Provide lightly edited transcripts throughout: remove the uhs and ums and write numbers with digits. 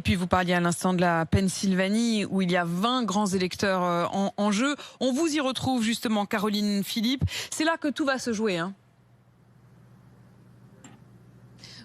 puis vous parliez à l'instant de la Pennsylvanie où il y a 20 grands électeurs en jeu. On vous y retrouve justement, Caroline Philippe. C'est là que tout va se jouer, hein.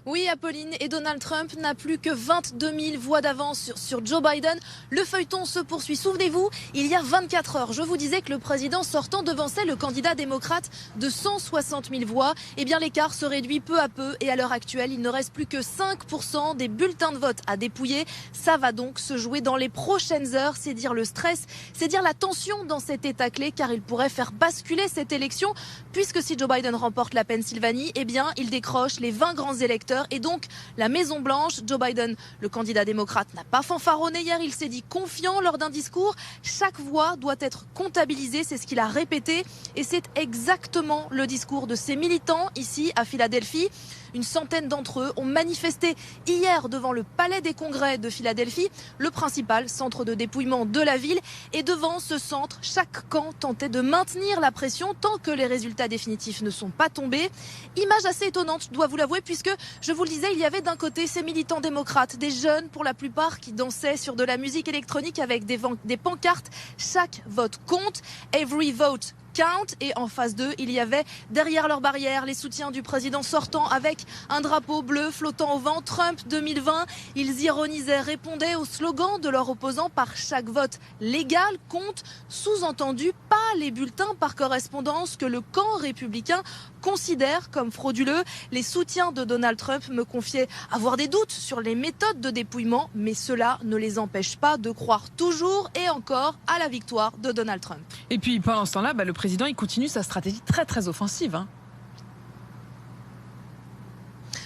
Oui, Apolline, et Donald Trump n'a plus que 22 000 voix d'avance sur Joe Biden. Le feuilleton se poursuit. Souvenez-vous, il y a 24 heures, je vous disais que le président sortant devançait le candidat démocrate de 160 000 voix. Eh bien, l'écart se réduit peu à peu et à l'heure actuelle, il ne reste plus que 5% des bulletins de vote à dépouiller. Ça va donc se jouer dans les prochaines heures. C'est dire le stress, c'est dire la tension dans cet État clé, car il pourrait faire basculer cette élection, puisque si Joe Biden remporte la Pennsylvanie, eh bien, il décroche les 20 grands électeurs. Et donc, la Maison-Blanche, Joe Biden, le candidat démocrate, n'a pas fanfaronné hier. Il s'est dit confiant lors d'un discours. Chaque voix doit être comptabilisée, c'est ce qu'il a répété. Et c'est exactement le discours de ses militants ici à Philadelphie. Une centaine d'entre eux ont manifesté hier devant le Palais des Congrès de Philadelphie, le principal centre de dépouillement de la ville. Et devant ce centre, chaque camp tentait de maintenir la pression tant que les résultats définitifs ne sont pas tombés. Image assez étonnante, je dois vous l'avouer, puisque, je vous le disais, il y avait d'un côté ces militants démocrates, des jeunes pour la plupart qui dansaient sur de la musique électronique avec des pancartes. Chaque vote compte, every vote count. Et en face d'eux, il y avait derrière leur barrière les soutiens du président sortant avec un drapeau bleu flottant au vent. Trump 2020, ils ironisaient, répondaient aux slogans de leurs opposants par chaque vote légal compte. Sous-entendu, pas les bulletins par correspondance que le camp républicain considère comme frauduleux. Les soutiens de Donald Trump me confiaient avoir des doutes sur les méthodes de dépouillement, mais cela ne les empêche pas de croire toujours et encore à la victoire de Donald Trump. Et puis pendant ce temps-là, le président il continue sa stratégie très offensive, hein.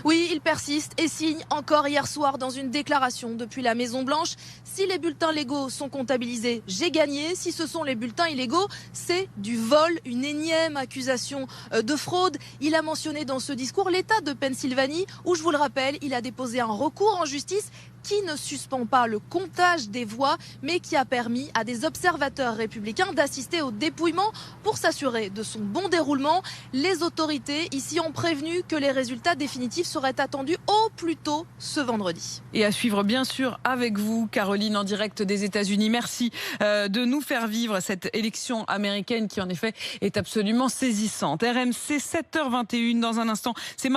Oui, il persiste et signe encore hier soir dans une déclaration depuis la Maison-Blanche. Si les bulletins légaux sont comptabilisés, j'ai gagné. Si ce sont les bulletins illégaux, c'est du vol, une énième accusation de fraude. Il a mentionné dans ce discours l'État de Pennsylvanie où, je vous le rappelle, il a déposé un recours en justice qui ne suspend pas le comptage des voix, mais qui a permis à des observateurs républicains d'assister au dépouillement pour s'assurer de son bon déroulement. Les autorités ici ont prévenu que les résultats définitifs seraient attendus au plus tôt ce vendredi. Et à suivre bien sûr avec vous, Caroline, en direct des États-Unis. Merci de nous faire vivre cette élection américaine qui en effet est absolument saisissante. RMC 7h21 dans un instant. C'est Marie